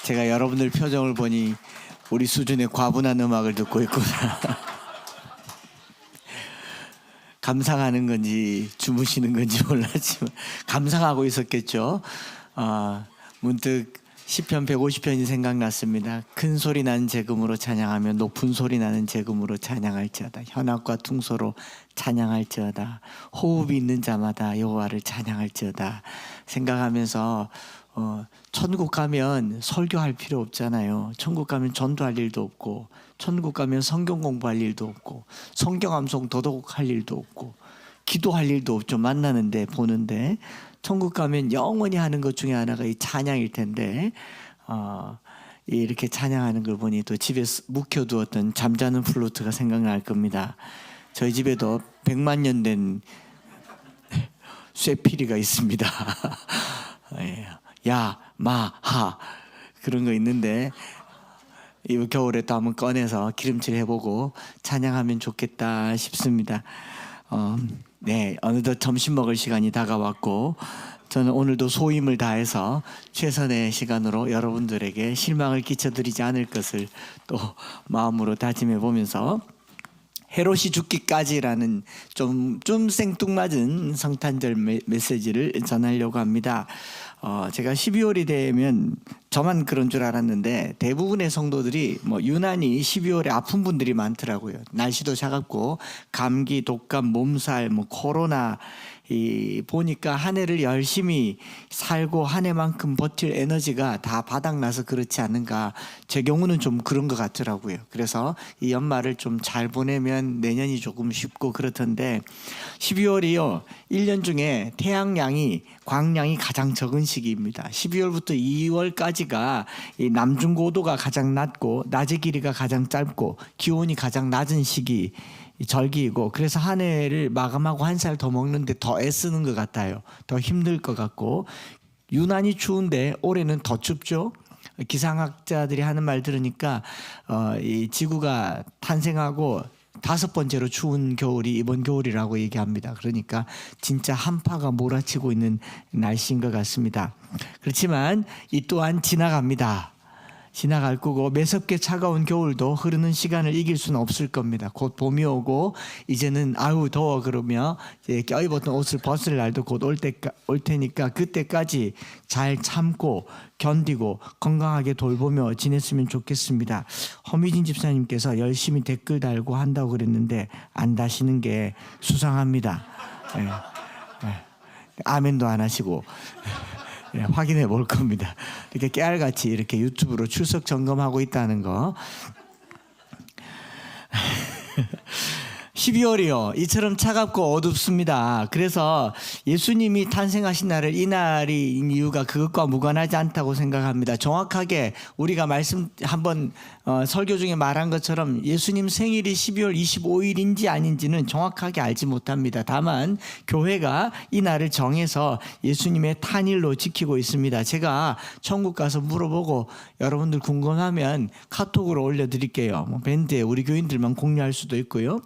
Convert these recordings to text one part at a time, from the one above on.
제가 여러분들 표정을 보니 우리 수준의 과분한 음악을 듣고 있구나. 감상하는 건지 주무시는 건지 몰랐지만 감상하고 있었겠죠. 문득 시편 150편이 생각났습니다. 큰 소리 나는 제금으로 찬양하며 높은 소리 나는 제금으로 찬양할지어다. 현악과 퉁소로 찬양할지어다. 호흡이 있는 자마다 여호와를 찬양할지어다. 생각하면서 천국 가면 설교할 필요 없잖아요. 천국 가면 전도할 일도 없고, 천국 가면 성경 공부할 일도 없고, 성경 암송 도독할 일도 없고, 기도할 일도 없죠. 만나는데 보는데 천국 가면 영원히 하는 것 중에 하나가 이 찬양일 텐데 이렇게 찬양하는 걸 보니 또 집에 묵혀두었던 잠자는 플루트가 생각날 겁니다. 저희 집에도 100만 년 된 쇠피리가 있습니다. 야, 마, 하 그런 거 있는데 이 겨울에 또 한번 꺼내서 기름칠 해보고 찬양하면 좋겠다 싶습니다. 네, 어느덧 점심 먹을 시간이 다가왔고 저는 오늘도 소임을 다해서 최선의 시간으로 여러분들에게 실망을 끼쳐드리지 않을 것을 또 마음으로 다짐해 보면서 헤롯이 죽기까지라는 좀 생뚱맞은 성탄절 메시지를 전하려고 합니다. 제가 12월이 되면 저만 그런 줄 알았는데 대부분의 성도들이 유난히 12월에 아픈 분들이 많더라고요. 날씨도 차갑고 감기, 독감, 몸살, 코로나 보니까 한 해를 열심히 살고 한 해만큼 버틸 에너지가 다 바닥나서 그렇지 않은가. 제 경우는 좀 그런 것 같더라고요. 그래서 이 연말을 좀 잘 보내면 내년이 조금 쉽고 그렇던데 12월이요 1년 중에 태양량이 광량이 가장 적은 시기입니다. 12월부터 2월까지가 이 남중고도가 가장 낮고 낮의 길이가 가장 짧고 기온이 가장 낮은 시기 절기이고 그래서 한 해를 마감하고 한 살 더 먹는데 더 애쓰는 것 같아요. 더 힘들 것 같고 유난히 추운데 올해는 더 춥죠. 기상학자들이 하는 말 들으니까 이 지구가 탄생하고 5번째로 추운 겨울이 이번 겨울이라고 얘기합니다. 그러니까 진짜 한파가 몰아치고 있는 날씨인 것 같습니다. 그렇지만 이 또한 지나갑니다. 지나갈 거고 매섭게 차가운 겨울도 흐르는 시간을 이길 수는 없을 겁니다. 곧 봄이 오고 이제는 아유 더워 그러며 이제 껴입었던 옷을 벗을 날도 곧 올 테니까 그때까지 잘 참고 견디고 건강하게 돌보며 지냈으면 좋겠습니다. 허미진 집사님께서 열심히 댓글 달고 한다고 그랬는데 안 다시는 게 수상합니다. 아멘도 안 하시고 확인해 볼 겁니다. 이렇게 깨알같이 이렇게 유튜브로 출석 점검하고 있다는 거. 12월이요. 이처럼 차갑고 어둡습니다. 그래서 예수님이 탄생하신 날을 이날인 이유가 그것과 무관하지 않다고 생각합니다. 정확하게 우리가 말씀 한번 설교 중에 말한 것처럼 예수님 생일이 12월 25일인지 아닌지는 정확하게 알지 못합니다. 다만 교회가 이 날을 정해서 예수님의 탄일로 지키고 있습니다. 제가 천국 가서 물어보고 여러분들 궁금하면 카톡으로 올려드릴게요. 밴드에 우리 교인들만 공유할 수도 있고요.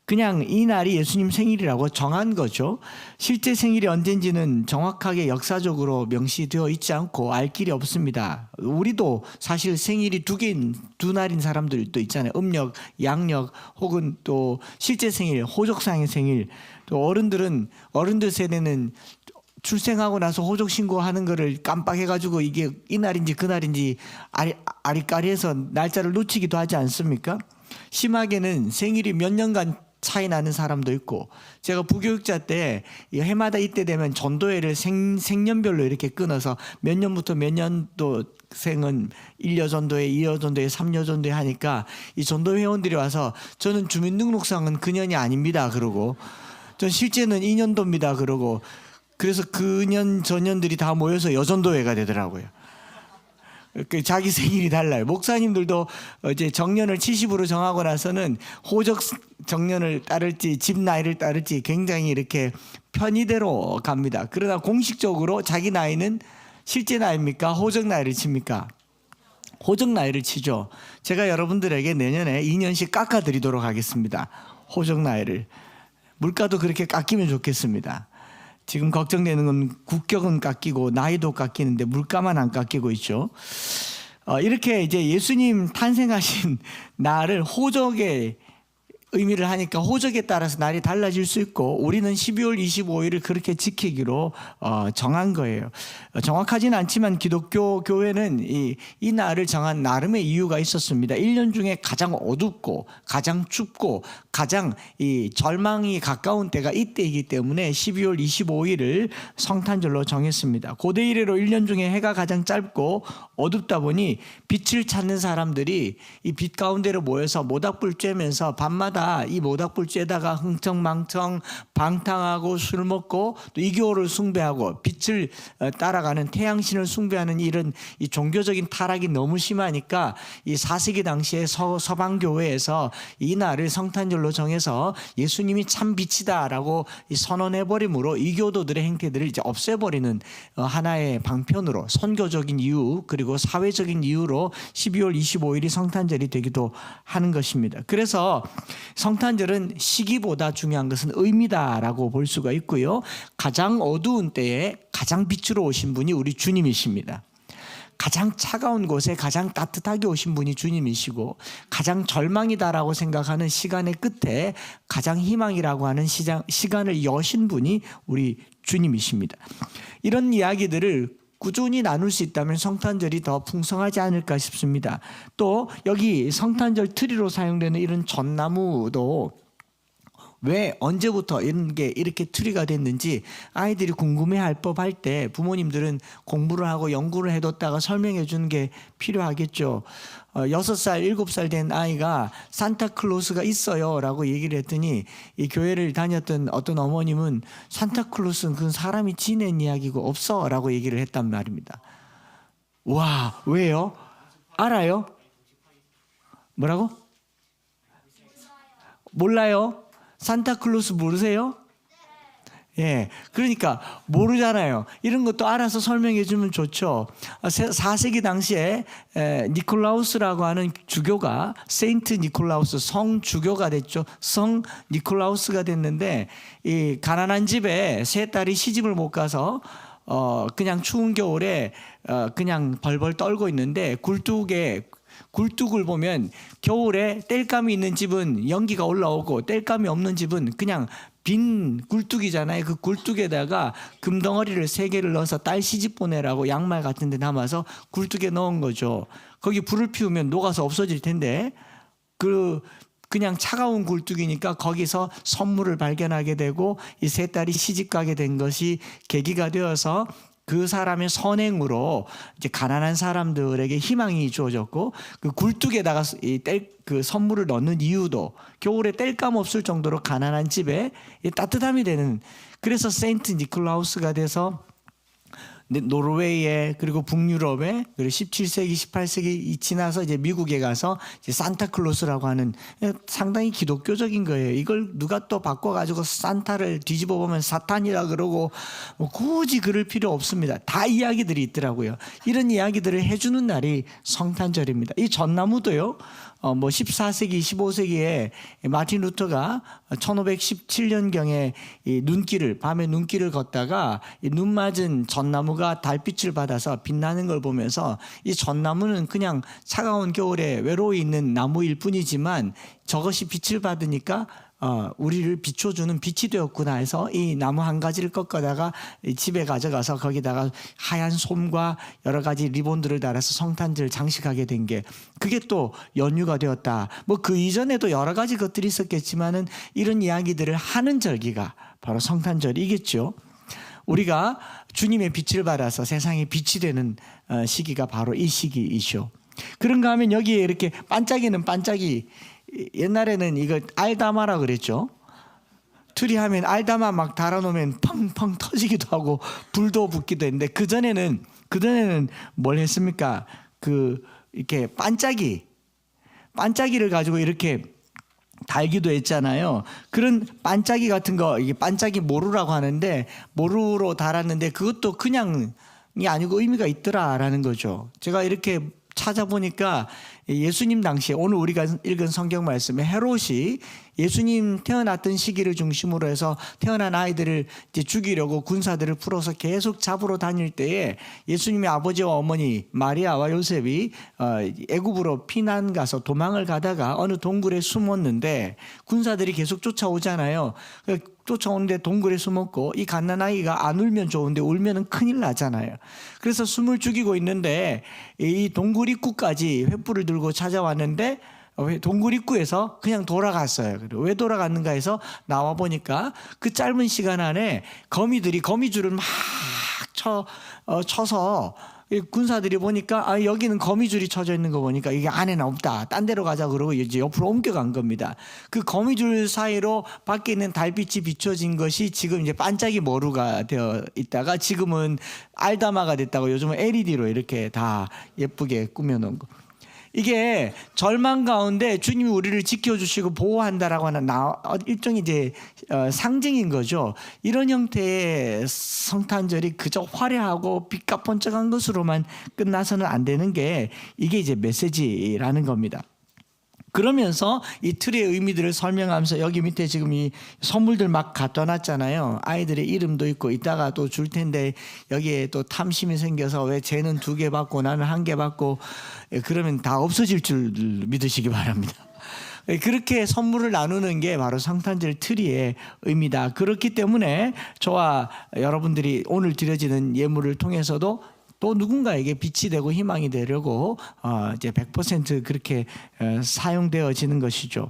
그냥 이 날이 예수님 생일이라고 정한 거죠. 실제 생일이 언젠지는 정확하게 역사적으로 명시되어 있지 않고 알 길이 없습니다. 우리도 사실 생일이 두 날인 사람들도 있잖아요. 음력, 양력 혹은 또 실제 생일, 호적상의 생일. 또 어른들 세대는 출생하고 나서 호적 신고하는 거를 깜빡해가지고 이게 이 날인지 그 날인지 아리까리해서 날짜를 놓치기도 하지 않습니까? 심하게는 생일이 몇 년간 차이 나는 사람도 있고 제가 부교육자 때 해마다 이때 되면 전도회를 생년별로 이렇게 끊어서 몇 년부터 몇 년도생은 1여 전도회, 2여 전도회, 3여 전도회 하니까 이 전도 회원들이 와서 저는 주민등록상은 그년이 아닙니다 그러고 전 실제는 2년도입니다 그러고 그래서 그년 전년들이 다 모여서 여전도회가 되더라고요. 자기 생일이 달라요. 목사님들도 이제 정년을 70으로 정하고 나서는 호적 정년을 따를지 집 나이를 따를지 굉장히 이렇게 편의대로 갑니다. 그러나 공식적으로 자기 나이는 실제 나이입니까? 호적 나이를 칩니까? 호적 나이를 치죠. 제가 여러분들에게 내년에 2년씩 깎아드리도록 하겠습니다. 호적 나이를. 물가도 그렇게 깎이면 좋겠습니다. 지금 걱정되는 건 국격은 깎이고 나이도 깎이는데 물가만 안 깎이고 있죠. 이렇게 이제 예수님 탄생하신 날을 호적의 의미를 하니까 호적에 따라서 날이 달라질 수 있고 우리는 12월 25일을 그렇게 지키기로 정한 거예요. 정확하지는 않지만 기독교 교회는 이 날을 정한 나름의 이유가 있었습니다. 1년 중에 가장 어둡고 가장 춥고 가장 이 절망이 가까운 때가 이때이기 때문에 12월 25일을 성탄절로 정했습니다. 고대 이래로 1년 중에 해가 가장 짧고 어둡다 보니 빛을 찾는 사람들이 이 빛 가운데로 모여서 모닥불 쬐면서 밤마다 이 모닥불 쬐다가 흥청망청 방탕하고 술 먹고 또 이교를 숭배하고 빛을 따라가는 태양신을 숭배하는 이런 이 종교적인 타락이 너무 심하니까 이 4세기 당시에 서방 교회에서 이 날을 성탄절로 정해서 예수님이 참 빛이다라고 선언해 버림으로 이교도들의 행태들을 이제 없애버리는 하나의 방편으로 선교적인 이유 그리고 사회적인 이유로 12월 25일이 성탄절이 되기도 하는 것입니다. 그래서 성탄절은 시기보다 중요한 것은 의미다라고 볼 수가 있고요. 가장 어두운 때에 가장 빛으로 오신 분이 우리 주님이십니다. 가장 차가운 곳에 가장 따뜻하게 오신 분이 주님이시고 가장 절망이다라고 생각하는 시간의 끝에 가장 희망이라고 하는 시간을 여신 분이 우리 주님이십니다. 이런 이야기들을 꾸준히 나눌 수 있다면 성탄절이 더 풍성하지 않을까 싶습니다. 또 여기 성탄절 트리로 사용되는 이런 전나무도 왜 언제부터 이런 게 이렇게 트리가 됐는지 아이들이 궁금해할 법할 때 부모님들은 공부를 하고 연구를 해뒀다가 설명해 주는 게 필요하겠죠. 6살, 7살 된 아이가 산타클로스가 있어요 라고 얘기를 했더니 이 교회를 다녔던 어떤 어머님은 산타클로스는 그건 사람이 지낸 이야기고 없어 라고 얘기를 했단 말입니다. 와, 왜요? 알아요? 뭐라고? 몰라요? 산타클로스 모르세요? 예, 그러니까 모르잖아요. 이런 것도 알아서 설명해 주면 좋죠. 4세기 당시에 니콜라우스라고 하는 주교가 세인트 니콜라우스 성주교가 됐죠. 성 니콜라우스가 됐는데 이 가난한 집에 세 딸이 시집을 못 가서 그냥 추운 겨울에 그냥 벌벌 떨고 있는데 굴뚝을 보면 겨울에 땔감이 있는 집은 연기가 올라오고 땔감이 없는 집은 그냥 빈 굴뚝이잖아요. 그 굴뚝에다가 금덩어리를 3개를 넣어서 딸 시집 보내라고 양말 같은 데 담아서 굴뚝에 넣은 거죠. 거기 불을 피우면 녹아서 없어질 텐데 그냥 차가운 굴뚝이니까 거기서 선물을 발견하게 되고 이 3딸이 시집 가게 된 것이 계기가 되어서 그 사람의 선행으로 이제 가난한 사람들에게 희망이 주어졌고 그 굴뚝에다가 그 선물을 넣는 이유도 겨울에 땔감 없을 정도로 가난한 집에 따뜻함이 되는 그래서 세인트 니콜라우스가 돼서 노르웨이에 그리고 북유럽에 그리고 17세기 18세기 지나서 이제 미국에 가서 이제 산타클로스라고 하는 상당히 기독교적인 거예요. 이걸 누가 또 바꿔가지고 산타를 뒤집어 보면 사탄이라 그러고 뭐 굳이 그럴 필요 없습니다. 다 이야기들이 있더라고요. 이런 이야기들을 해주는 날이 성탄절입니다. 이 전나무도요. 14세기, 15세기에 마틴 루터가 1517년경에 밤에 눈길을 걷다가 눈 맞은 전나무가 달빛을 받아서 빛나는 걸 보면서 이 전나무는 그냥 차가운 겨울에 외로이 있는 나무일 뿐이지만 저것이 빛을 받으니까 우리를 비춰주는 빛이 되었구나 해서 이 나무 한 가지를 꺾어다가 집에 가져가서 거기다가 하얀 솜과 여러 가지 리본들을 달아서 성탄절 장식하게 된 게 그게 또 연유가 되었다. 뭐 그 이전에도 여러 가지 것들이 있었겠지만은 이런 이야기들을 하는 절기가 바로 성탄절이겠죠. 우리가 주님의 빛을 받아서 세상에 빛이 되는 시기가 바로 이 시기이죠. 그런가 하면 여기에 이렇게 반짝이는 반짝이 옛날에는 이거 알다마라 그랬죠. 트리 하면 알다마 막 달아놓으면 펑펑 터지기도 하고 불도 붙기도 했는데 그전에는 뭘 했습니까? 이렇게 반짝이를 가지고 이렇게 달기도 했잖아요. 그런 반짝이 같은 거 이게 반짝이 모루라고 하는데 모루로 달았는데 그것도 그냥이 아니고 의미가 있더라라는 거죠. 제가 이렇게 찾아보니까 예수님 당시에 오늘 우리가 읽은 성경 말씀에 헤롯이 예수님 태어났던 시기를 중심으로 해서 태어난 아이들을 이제 죽이려고 군사들을 풀어서 계속 잡으러 다닐 때에 예수님의 아버지와 어머니 마리아와 요셉이 애굽으로 피난 가서 도망을 가다가 어느 동굴에 숨었는데 군사들이 계속 쫓아오잖아요. 쫓아오는데 동굴에 숨었고 이 갓난아이가 안 울면 좋은데 울면은 큰일 나잖아요. 그래서 숨을 죽이고 있는데 이 동굴 입구까지 횃불을 들고 찾아왔는데 동굴 입구에서 그냥 돌아갔어요. 왜 돌아갔는가 해서 나와 보니까 그 짧은 시간 안에 거미들이 거미줄을 막 쳐서 군사들이 보니까 여기는 거미줄이 쳐져 있는 거 보니까 이게 안에는 없다. 딴 데로 가자 그러고 이제 옆으로 옮겨간 겁니다. 그 거미줄 사이로 밖에 있는 달빛이 비춰진 것이 지금 이제 반짝이 머루가 되어 있다가 지금은 알다마가 됐다고 요즘은 LED로 이렇게 다 예쁘게 꾸며놓은 거. 이게 절망 가운데 주님이 우리를 지켜주시고 보호한다라고 하는 일종의 이제 상징인 거죠. 이런 형태의 성탄절이 그저 화려하고 빛과 번쩍한 것으로만 끝나서는 안 되는 게 이게 이제 메시지라는 겁니다. 그러면서 이 틀의 의미들을 설명하면서 여기 밑에 지금 이 선물들 막 갖다 놨잖아요. 아이들의 이름도 있고 이따가 또 줄 텐데 여기에 또 탐심이 생겨서 왜 쟤는 2개 받고 나는 1개 받고 그러면 다 없어질 줄 믿으시기 바랍니다. 그렇게 선물을 나누는 게 바로 성탄절 트리의 의미다. 그렇기 때문에 저와 여러분들이 오늘 드려지는 예물을 통해서도 또 누군가에게 빛이 되고 희망이 되려고 이제 100% 그렇게 사용되어지는 것이죠.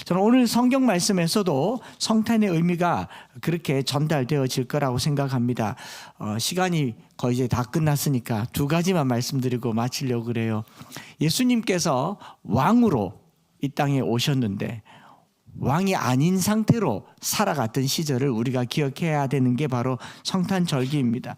저는 오늘 성경 말씀에서도 성탄의 의미가 그렇게 전달되어질 거라고 생각합니다. 시간이 거의 이제 다 끝났으니까 2가지만 말씀드리고 마치려고 그래요. 예수님께서 왕으로 이 땅에 오셨는데 왕이 아닌 상태로 살아갔던 시절을 우리가 기억해야 되는 게 바로 성탄절기입니다.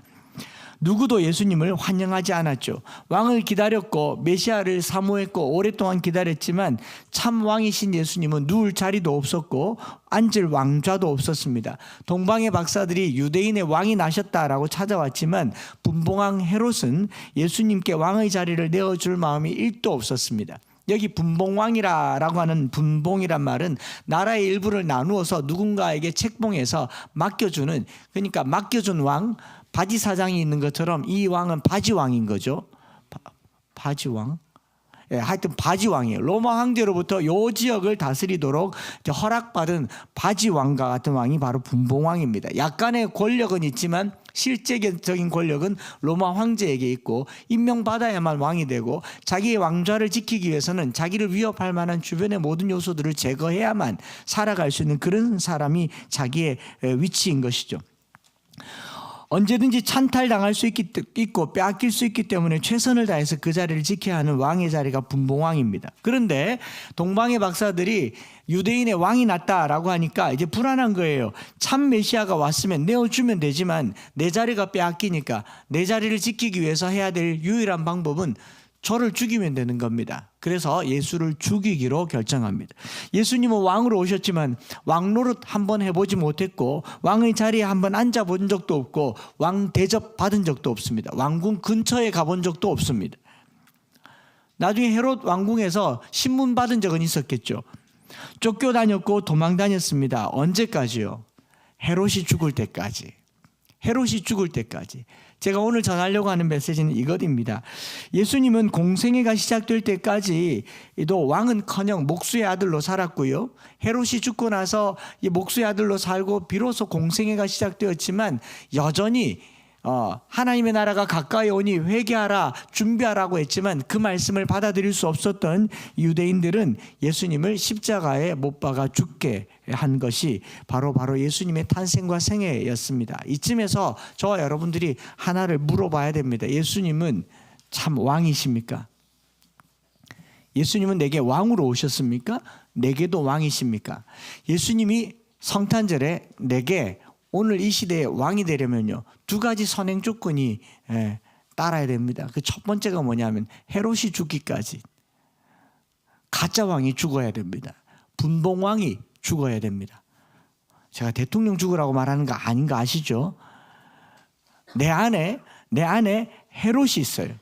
누구도 예수님을 환영하지 않았죠. 왕을 기다렸고 메시아를 사모했고 오랫동안 기다렸지만 참 왕이신 예수님은 누울 자리도 없었고 앉을 왕좌도 없었습니다. 동방의 박사들이 유대인의 왕이 나셨다라고 찾아왔지만 분봉왕 헤롯은 예수님께 왕의 자리를 내어줄 마음이 1도 없었습니다. 여기 분봉왕이라고 하는 분봉이란 말은 나라의 일부를 나누어서 누군가에게 책봉해서 맡겨주는, 그러니까 맡겨준 왕, 바지사장이 있는 것처럼 이 왕은 바지왕인 거죠. 바지왕. 하여튼 바지왕이에요. 로마 황제로부터 이 지역을 다스리도록 허락받은 바지왕과 같은 왕이 바로 분봉왕입니다. 약간의 권력은 있지만 실제적인 권력은 로마 황제에게 있고 임명받아야만 왕이 되고 자기의 왕좌를 지키기 위해서는 자기를 위협할 만한 주변의 모든 요소들을 제거해야만 살아갈 수 있는 그런 사람이 자기의 위치인 것이죠. 언제든지 찬탈당할 수 있고 빼앗길 수 있기 때문에 최선을 다해서 그 자리를 지켜야 하는 왕의 자리가 분봉왕입니다. 그런데 동방의 박사들이 유대인의 왕이 났다라고 하니까 이제 불안한 거예요. 참 메시아가 왔으면 내어주면 되지만 내 자리가 빼앗기니까 내 자리를 지키기 위해서 해야 될 유일한 방법은 저를 죽이면 되는 겁니다. 그래서 예수를 죽이기로 결정합니다. 예수님은 왕으로 오셨지만 왕 노릇 한번 해보지 못했고 왕의 자리에 한번 앉아본 적도 없고 왕 대접 받은 적도 없습니다. 왕궁 근처에 가본 적도 없습니다. 나중에 헤롯 왕궁에서 신문 받은 적은 있었겠죠. 쫓겨다녔고 도망 다녔습니다. 언제까지요? 헤롯이 죽을 때까지. 헤롯이 죽을 때까지. 제가 오늘 전하려고 하는 메시지는 이것입니다. 예수님은 공생애가 시작될 때까지도 왕은커녕 목수의 아들로 살았고요. 헤롯이 죽고 나서 이 목수의 아들로 살고 비로소 공생애가 시작되었지만 여전히 하나님의 나라가 가까이 오니 회개하라 준비하라고 했지만 그 말씀을 받아들일 수 없었던 유대인들은 예수님을 십자가에 못 박아 죽게 한 것이 바로 예수님의 탄생과 생애였습니다. 이쯤에서 저와 여러분들이 하나를 물어봐야 됩니다. 예수님은 참 왕이십니까? 예수님은 내게 왕으로 오셨습니까? 내게도 왕이십니까? 예수님이 성탄절에 내게 오늘 이 시대에 왕이 되려면요 2가지 선행 조건이 따라야 됩니다. 그 첫 번째가 뭐냐면 헤롯이 죽기까지 가짜 왕이 죽어야 됩니다. 분봉왕이 죽어야 됩니다. 제가 대통령 죽으라고 말하는 거 아닌 거 아시죠? 내 안에 헤롯이 있어요.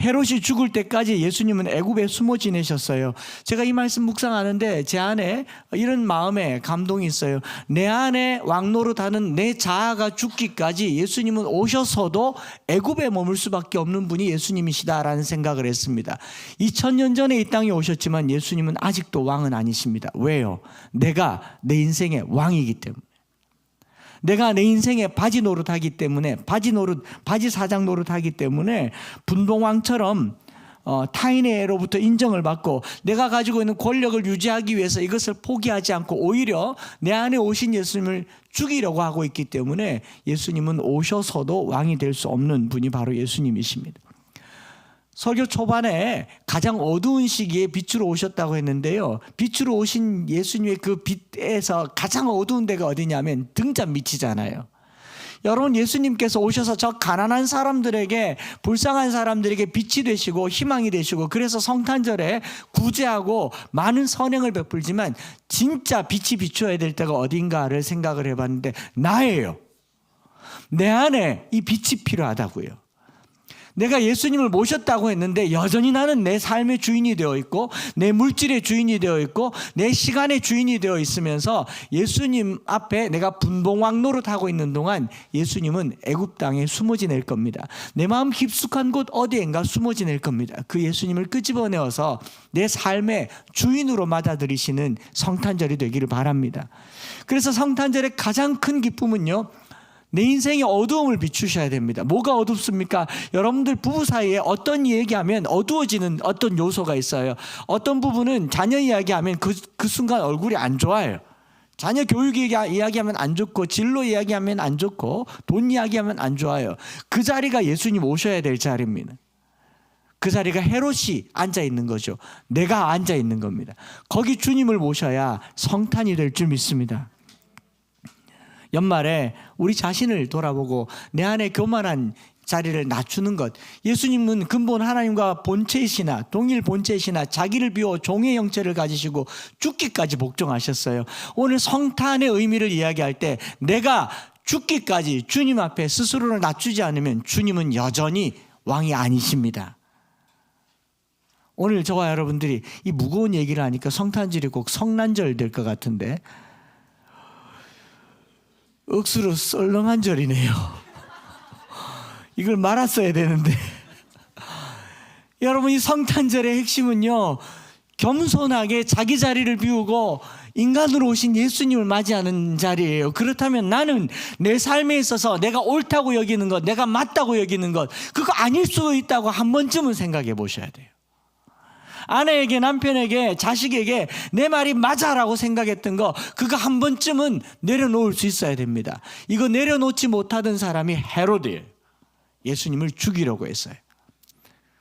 헤롯이 죽을 때까지 예수님은 애굽에 숨어 지내셨어요. 제가 이 말씀 묵상하는데 제 안에 이런 마음에 감동이 있어요. 내 안에 왕노릇하는 내 자아가 죽기까지 예수님은 오셔서도 애굽에 머물 수밖에 없는 분이 예수님이시다라는 생각을 했습니다. 2000년 전에 이 땅에 오셨지만 예수님은 아직도 왕은 아니십니다. 왜요? 내가 내 인생의 왕이기 때문에. 내가 내 인생에 바지 노릇하기 때문에, 바지 사장 노릇하기 때문에 분봉왕처럼 타인으로부터 인정을 받고 내가 가지고 있는 권력을 유지하기 위해서 이것을 포기하지 않고 오히려 내 안에 오신 예수님을 죽이려고 하고 있기 때문에 예수님은 오셔서도 왕이 될 수 없는 분이 바로 예수님이십니다. 설교 초반에 가장 어두운 시기에 빛으로 오셨다고 했는데요. 빛으로 오신 예수님의 그 빛에서 가장 어두운 데가 어디냐면 등잔 밑이잖아요. 여러분, 예수님께서 오셔서 저 가난한 사람들에게, 불쌍한 사람들에게 빛이 되시고 희망이 되시고, 그래서 성탄절에 구제하고 많은 선행을 베풀지만 진짜 빛이 비춰야 될 때가 어딘가를 생각을 해봤는데 나예요. 내 안에 이 빛이 필요하다고요. 내가 예수님을 모셨다고 했는데 여전히 나는 내 삶의 주인이 되어 있고 내 물질의 주인이 되어 있고 내 시간의 주인이 되어 있으면서 예수님 앞에 내가 분봉왕 노릇하고 있는 동안 예수님은 애굽 땅에 숨어 지낼 겁니다. 내 마음 깊숙한 곳 어디엔가 숨어 지낼 겁니다. 그 예수님을 끄집어내어서 내 삶의 주인으로 맞아들이시는 성탄절이 되기를 바랍니다. 그래서 성탄절의 가장 큰 기쁨은요, 내 인생의 어두움을 비추셔야 됩니다. 뭐가 어둡습니까? 여러분들 부부 사이에 어떤 얘기하면 어두워지는 어떤 요소가 있어요. 어떤 부분은 자녀 이야기하면 그 순간 얼굴이 안 좋아요. 자녀 교육 이야기하면 안 좋고, 진로 이야기하면 안 좋고, 돈 이야기하면 안 좋아요. 그 자리가 예수님 오셔야 될 자리입니다. 그 자리가 헤롯이 앉아 있는 거죠. 내가 앉아 있는 겁니다. 거기 주님을 모셔야 성탄이 될 줄 믿습니다. 연말에 우리 자신을 돌아보고 내 안에 교만한 자리를 낮추는 것. 예수님은 근본 하나님과 본체이시나 동일 본체이시나 자기를 비워 종의 형체를 가지시고 죽기까지 복종하셨어요. 오늘 성탄의 의미를 이야기할 때 내가 죽기까지 주님 앞에 스스로를 낮추지 않으면 주님은 여전히 왕이 아니십니다. 오늘 저와 여러분들이 이 무거운 얘기를 하니까 성탄절이 꼭 성난절 될 것 같은데 억수로 썰렁한 절이네요. 이걸 말았어야 되는데 여러분, 이 성탄절의 핵심은요, 겸손하게 자기 자리를 비우고 인간으로 오신 예수님을 맞이하는 자리예요. 그렇다면 나는 내 삶에 있어서 내가 옳다고 여기는 것, 내가 맞다고 여기는 것, 그거 아닐 수도 있다고 한 번쯤은 생각해 보셔야 돼요. 아내에게, 남편에게, 자식에게 내 말이 맞아라고 생각했던 거, 그거 한 번쯤은 내려놓을 수 있어야 됩니다. 이거 내려놓지 못하던 사람이 헤롯이에요. 예수님을 죽이려고 했어요.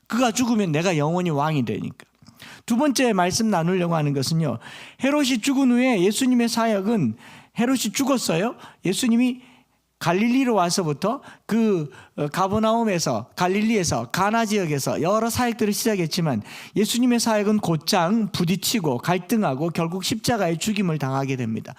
그가 죽으면 내가 영원히 왕이 되니까. 두 번째 말씀 나누려고 하는 것은요, 헤롯이 죽은 후에 예수님의 사역은, 헤롯이 죽었어요. 예수님이 갈릴리로 와서부터 그 가버나움에서, 갈릴리에서, 가나 지역에서 여러 사역들을 시작했지만 예수님의 사역은 곧장 부딪히고 갈등하고 결국 십자가의 죽임을 당하게 됩니다.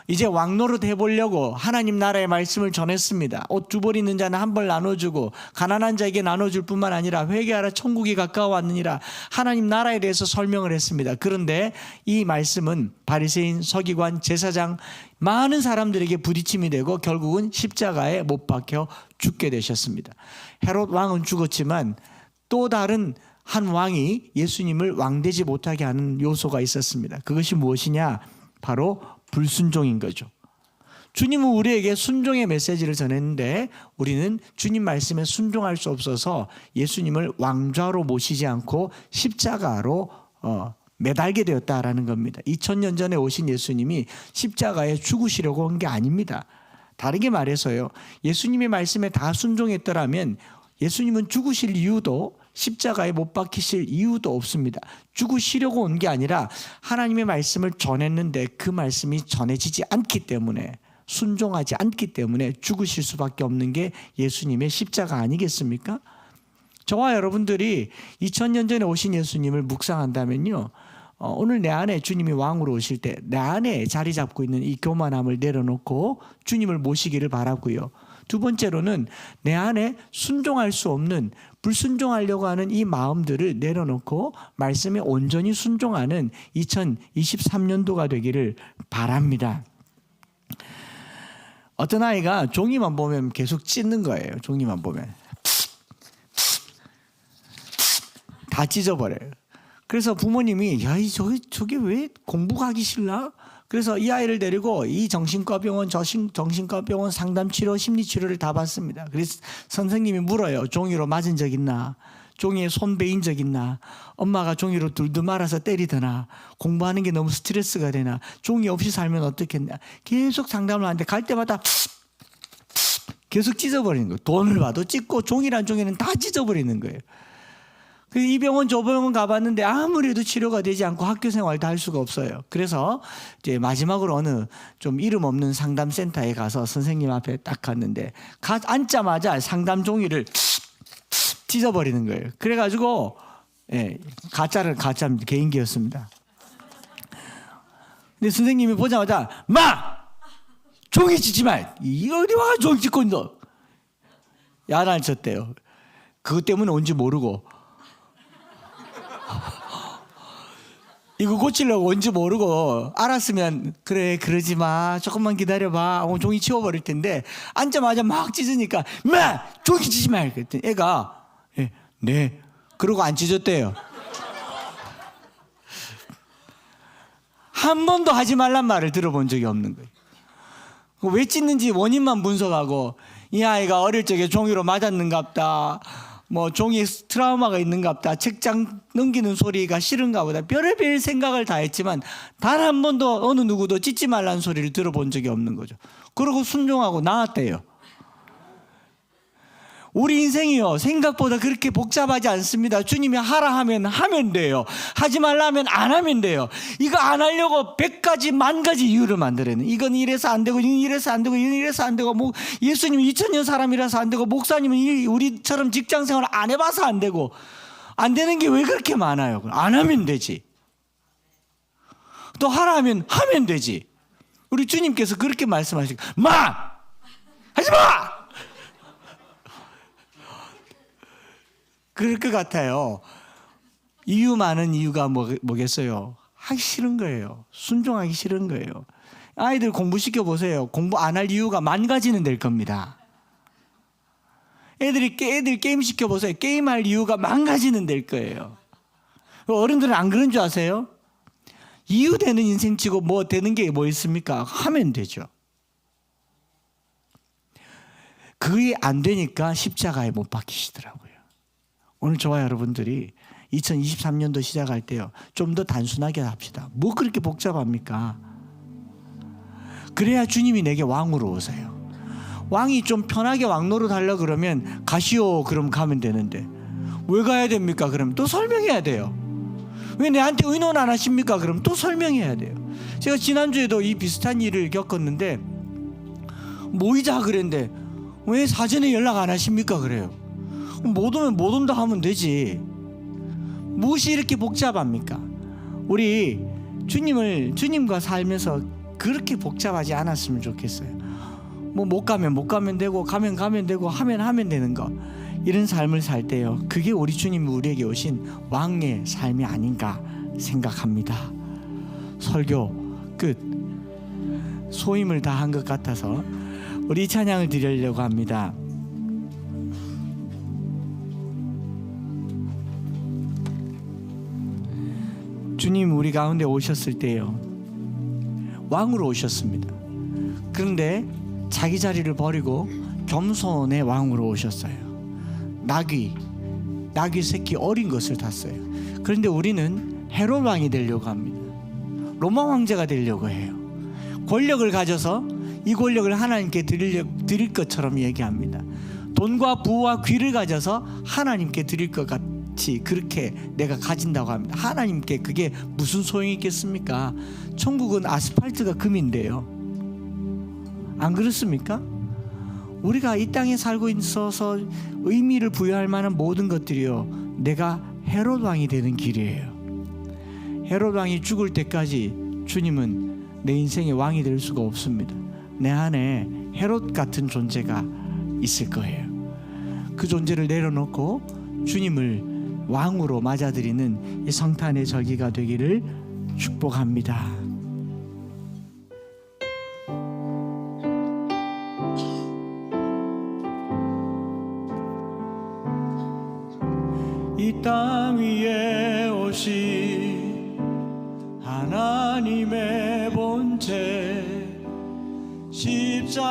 이제 왕노릇 해보려고 하나님 나라의 말씀을 전했습니다. 옷 두 벌 있는 자는 한 벌 나눠주고 가난한 자에게 나눠줄 뿐만 아니라 회개하라 천국이 가까워왔느니라, 하나님 나라에 대해서 설명을 했습니다. 그런데 이 말씀은 바리새인, 서기관, 제사장 많은 사람들에게 부딪힘이 되고 결국은 십자가에 못 박혀 죽게 되셨습니다. 헤롯 왕은 죽었지만 또 다른 한 왕이 예수님을 왕되지 못하게 하는 요소가 있었습니다. 그것이 무엇이냐? 바로 불순종인 거죠. 주님은 우리에게 순종의 메시지를 전했는데 우리는 주님 말씀에 순종할 수 없어서 예수님을 왕좌로 모시지 않고 십자가로 매달게 되었다라는 겁니다. 2000년 전에 오신 예수님이 십자가에 죽으시려고 온 게 아닙니다. 다르게 말해서요, 예수님의 말씀에 다 순종했더라면 예수님은 죽으실 이유도, 십자가에 못 박히실 이유도 없습니다. 죽으시려고 온 게 아니라 하나님의 말씀을 전했는데 그 말씀이 전해지지 않기 때문에, 순종하지 않기 때문에 죽으실 수밖에 없는 게 예수님의 십자가 아니겠습니까? 저와 여러분들이 2000년 전에 오신 예수님을 묵상한다면요, 오늘 내 안에 주님이 왕으로 오실 때 내 안에 자리 잡고 있는 이 교만함을 내려놓고 주님을 모시기를 바라고요. 두 번째로는 내 안에 순종할 수 없는, 불순종하려고 하는 이 마음들을 내려놓고 말씀에 온전히 순종하는 2023년도가 되기를 바랍니다. 어떤 아이가 종이만 보면 계속 찢는 거예요. 종이만 보면 다 찢어버려요. 그래서 부모님이 야, 저게 왜 공부가 하기 싫나? 그래서 이 아이를 데리고 이 정신과 병원, 저 정신과 병원 상담치료, 심리치료를 다 받습니다. 그래서 선생님이 물어요. 종이로 맞은 적 있나? 종이에 손 베인 적 있나? 엄마가 종이로 둘둘 말아서 때리더나? 공부하는 게 너무 스트레스가 되나? 종이 없이 살면 어떻겠냐? 계속 상담을 하는데 갈 때마다 계속 찢어버리는 거예요. 돈을 봐도 찢고 종이란 종이는 다 찢어버리는 거예요. 이 병원 저 병원 가봤는데 아무래도 치료가 되지 않고 학교 생활도 할 수가 없어요. 그래서 이제 마지막으로 어느 좀 이름 없는 상담센터에 가서 선생님 앞에 딱 갔는데 앉자마자 상담 종이를 찢어버리는 거예요. 그래가지고 가짜 개인기였습니다. 근데 선생님이 보자마자 마! 종이 찢지 마! 이 어디 와 종이 찢고 너 야단을 쳤대요. 그것 때문에 온지 모르고 이거 고치려고 온지 모르고 알았으면 그래 그러지 마 조금만 기다려봐 종이 치워버릴 텐데 앉자마자 막 찢으니까 마! 종이 찢지 마! 그랬더니 애가 네 그러고 안 찢었대요. 한 번도 하지 말란 말을 들어본 적이 없는 거예요. 왜 찢는지 원인만 분석하고 이 아이가 어릴 적에 종이로 맞았는갑다, 뭐 종이 트라우마가 있는갑다, 책장 넘기는 소리가 싫은가 보다, 별의별 생각을 다 했지만 단 한 번도 어느 누구도 찢지 말라는 소리를 들어본 적이 없는 거죠. 그러고 순종하고 나왔대요. 우리 인생이요 생각보다 그렇게 복잡하지 않습니다. 주님이 하라 하면 하면 돼요. 하지 말라 하면 안 하면 돼요. 이거 안 하려고 100가지 10,000가지 이유를 만들어내는, 이건 이래서 안 되고 이건 이래서 안 되고 이건 이래서 안 되고, 뭐 예수님은 2000년 사람이라서 안 되고 목사님은 우리처럼 직장생활 안 해봐서 안 되고, 안 되는 게 왜 그렇게 많아요? 안 하면 되지. 또 하라 하면 하면 되지. 우리 주님께서 그렇게 말씀하시고 마! 하지 마! 그럴 것 같아요. 이유 많은 이유가 뭐겠어요? 하기 싫은 거예요. 순종하기 싫은 거예요. 아이들 공부시켜 보세요. 공부 안 할 이유가 10,000가지는 될 겁니다. 애들 게임 시켜 보세요. 게임할 이유가 10,000가지는 될 거예요. 어른들은 안 그런 줄 아세요? 이유 되는 인생 치고 뭐 되는 게 뭐 있습니까? 하면 되죠. 그게 안 되니까 십자가에 못 박히시더라고요. 오늘 저와 여러분들이 2023년도 시작할 때요 좀 더 단순하게 합시다. 뭐 그렇게 복잡합니까? 그래야 주님이 내게 왕으로 오세요. 왕이 좀 편하게 왕 노릇하려고 그러면 가시오 그럼 가면 되는데 왜 가야 됩니까? 그럼 또 설명해야 돼요. 왜 내한테 의논 안 하십니까? 그럼 또 설명해야 돼요. 제가 지난주에도 이 비슷한 일을 겪었는데 모이자 그랬는데 왜 사전에 연락 안 하십니까? 그래요. 못 오면 못 온다 하면 되지. 무엇이 이렇게 복잡합니까? 우리 주님과 살면서 그렇게 복잡하지 않았으면 좋겠어요. 뭐 못 가면 되고, 가면 되고, 하면 되는 거, 이런 삶을 살 때요 그게 우리 주님이 우리에게 오신 왕의 삶이 아닌가 생각합니다. 설교 끝. 소임을 다한 것 같아서 우리 찬양을 드리려고 합니다. 주님 우리 가운데 오셨을 때요 왕으로 오셨습니다. 그런데 자기 자리를 버리고 겸손의 왕으로 오셨어요. 나귀 새끼 어린 것을 탔어요. 그런데 우리는 헤롯 왕이 되려고 합니다. 로마 황제가 되려고 해요. 권력을 가져서 이 권력을 하나님께 드릴 것처럼 얘기합니다. 돈과 부와 귀를 가져서 하나님께 드릴 것 같아요. 그렇게 내가 가진다고 합니다. 하나님께 그게 무슨 소용이 있겠습니까? 천국은 아스팔트가 금인데요. 안 그렇습니까? 우리가 이 땅에 살고 있어서 의미를 부여할 만한 모든 것들이요 내가 헤롯 왕이 되는 길이에요. 헤롯 왕이 죽을 때까지 주님은 내 인생의 왕이 될 수가 없습니다. 내 안에 헤롯 같은 존재가 있을 거예요. 그 존재를 내려놓고 주님을 왕으로 맞아들이는 이 성탄의 절기가 되기를 축복합니다. 이 땅 위에 오신 하나님의 본체 십자가에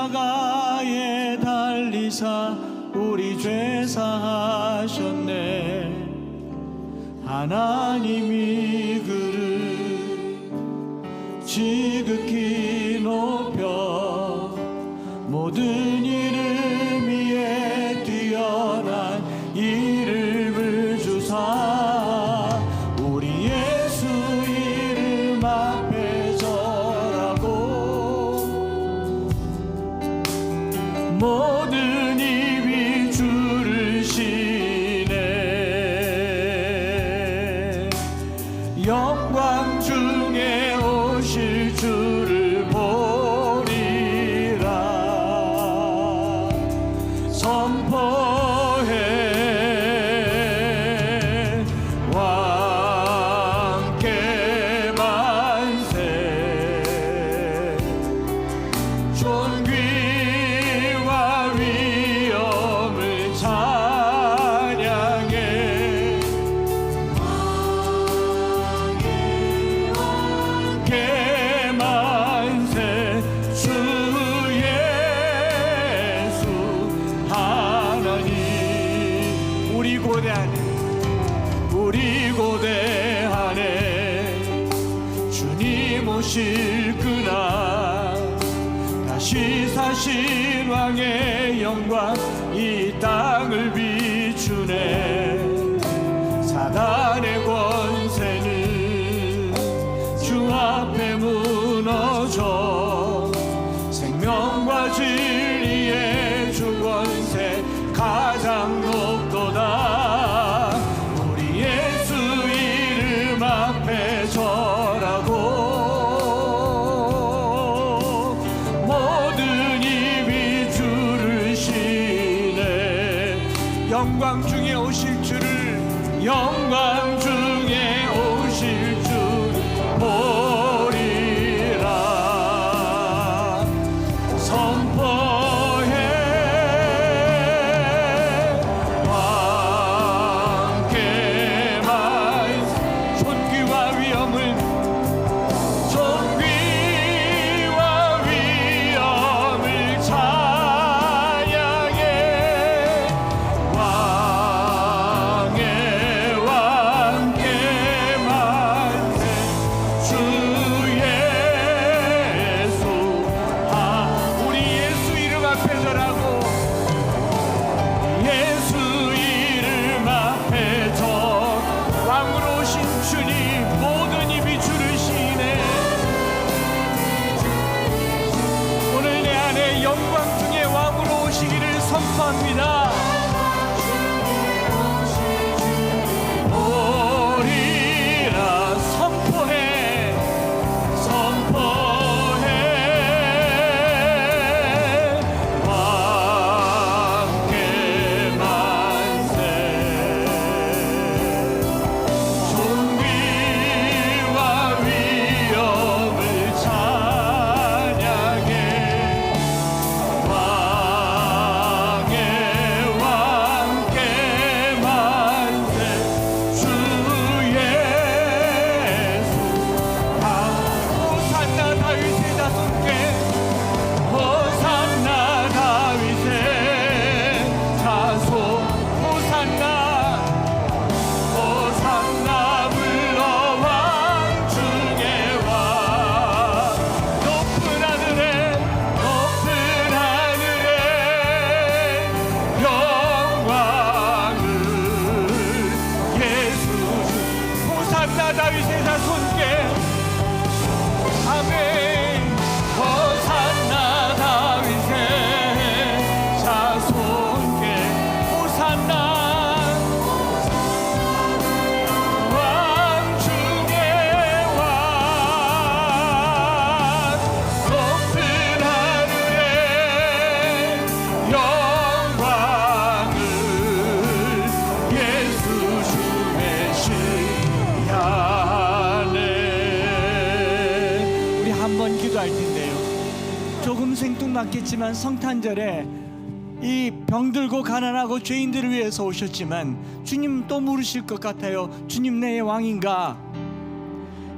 달리사 우리 죄 사하셨네. 하나님이 그를 지극히 높여 모든 이름 위에 뛰어난 이름을 주사 우리 예수 이름 앞에 절하고 모든 입이 주를 시네. 영광 중에 오실 주를 보리라. 선포해 왕께 만세. 존귀와 위엄을 찬양해. 왕께 만세. 주 예수 하나님. 우리 고대하네 주님 오실 그날 다시 사신 왕의 영광 이 땅을 비추네. 사단의 권세는 주 앞에 무너져 생명과 진리의 주 권세 가장 높도다. 우리 예수 이름 앞에 절하고 모든 입이 주를 시네. 영광 중에 오실 주를 영광 중에 오실 주를 보리라. 선포해 왕께 만세. 존귀와 위엄을 찬양해. 왕께 만세. 주 예수 우리 예수 이름 앞에 절하고 예수 이름 앞에 절 왕으로 오신 주님 모든 입이 주를 시네. 오늘 내 안에 영광 중에 왕으로 오시기를 선포합니다. 보리라. 선포해 왕께 만세. 존귀와 위엄을 찬양해. 왕의 받겠지만 성탄절에 이 병들고 가난하고 죄인들을 위해서 오셨지만 주님 또 물으실 것 같아요. 주님 내 왕인가?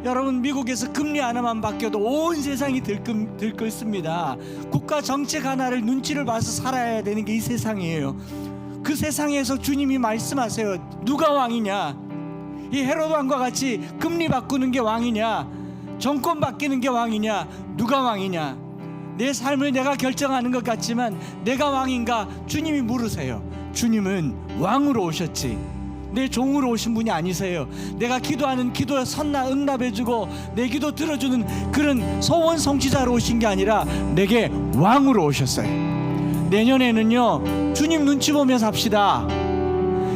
여러분, 미국에서 금리 하나만 바뀌어도 온 세상이 들끓습니다. 국가 정책 하나를 눈치를 봐서 살아야 되는 게 이 세상이에요. 그 세상에서 주님이 말씀하세요. 누가 왕이냐? 이 헤롯 왕과 같이 금리 바꾸는 게 왕이냐? 정권 바뀌는 게 왕이냐? 누가 왕이냐? 내 삶을 내가 결정하는 것 같지만 내가 왕인가? 주님이 물으세요. 주님은 왕으로 오셨지 내 종으로 오신 분이 아니세요. 내가 기도하는 기도에 응답해주고 내 기도 들어주는 그런 소원 성취자로 오신 게 아니라 내게 왕으로 오셨어요. 내년에는요, 주님 눈치 보며 삽시다.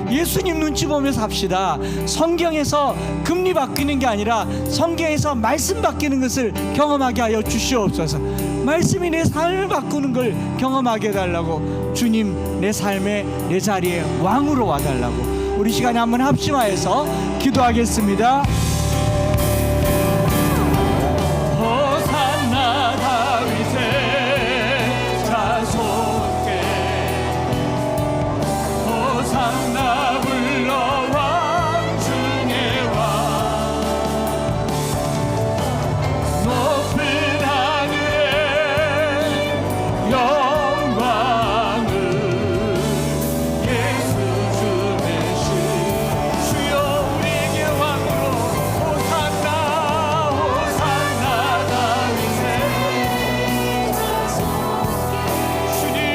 예수님 눈치 보며 삽시다. 성경에서 금리 바뀌는 게 아니라 성경에서 말씀 바뀌는 것을 경험하게 하여 주시옵소서. 말씀이 내 삶을 바꾸는 걸 경험하게 해달라고, 주님 내 삶에 내 자리에 왕으로 와달라고 우리 시간에 한번 합심하여서 기도하겠습니다. 호산나 다윗의 자손께 호산나 불러 왕 중에 왕 높은 하늘의 영광을 예수 주 대신 주여 우리에게 왕으로 호산나 호산나 다윗의 주님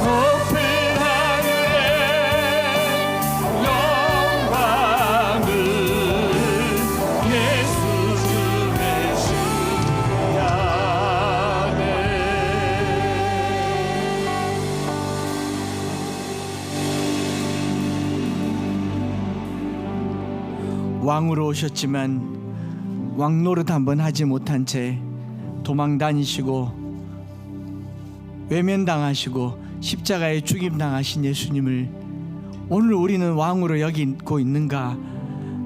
높은 하늘의 영광을 예수 주 대신 야네. 왕으로 오셨지만 왕 노릇 한번 하지 못한 채 도망 다니시고 외면당하시고 십자가에 죽임당하신 예수님을 오늘 우리는 왕으로 여기고 있는가?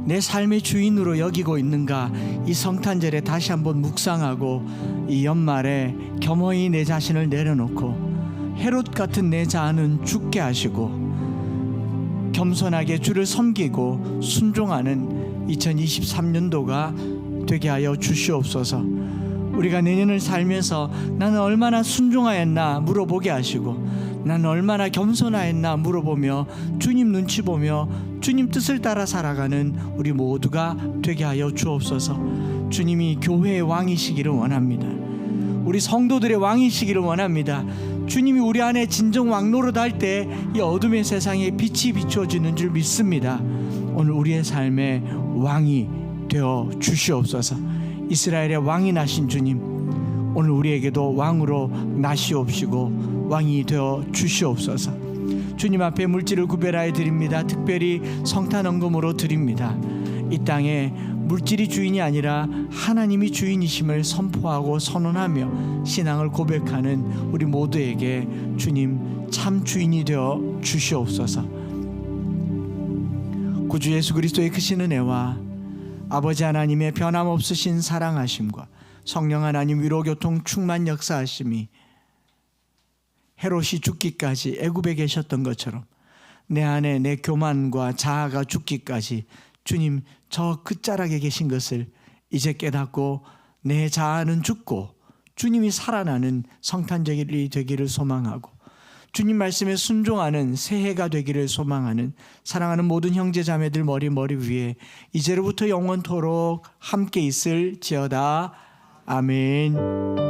내 삶의 주인으로 여기고 있는가? 이 성탄절에 다시 한번 묵상하고 이 연말에 겸허히 내 자신을 내려놓고 헤롯 같은 내 자아는 죽게 하시고 겸손하게 주를 섬기고 순종하는 2023년도가 되게 하여 주시옵소서. 우리가 내년을 살면서 나는 얼마나 순종하였나 물어보게 하시고 나는 얼마나 겸손하였나 물어보며 주님 눈치 보며 주님 뜻을 따라 살아가는 우리 모두가 되게 하여 주옵소서. 주님이 교회의 왕이시기를 원합니다. 우리 성도들의 왕이시기를 원합니다. 주님이 우리 안에 진정 왕노릇 할 때 이 어둠의 세상에 빛이 비춰지는 줄 믿습니다. 오늘 우리의 삶에 왕이 되어 주시옵소서. 이스라엘의 왕이 나신 주님, 오늘 우리에게도 왕으로 나시옵시고 왕이 되어 주시옵소서. 주님 앞에 물질을 구별하여 드립니다. 특별히 성탄 헌금으로 드립니다. 이 땅에 물질이 주인이 아니라 하나님이 주인이심을 선포하고 선언하며 신앙을 고백하는 우리 모두에게 주님 참 주인이 되어 주시옵소서. 구주 예수 그리스도의 크신 은혜와 아버지 하나님의 변함없으신 사랑하심과 성령 하나님 위로교통 충만 역사하심이 헤롯이 죽기까지 애굽에 계셨던 것처럼 내 안에 내 교만과 자아가 죽기까지 주님 저 끝자락에 계신 것을 이제 깨닫고 내 자아는 죽고 주님이 살아나는 성탄절이 되기를 소망하고 주님 말씀에 순종하는 새해가 되기를 소망하는 사랑하는 모든 형제 자매들 머리 위에 이제로부터 영원토록 함께 있을지어다. 아멘.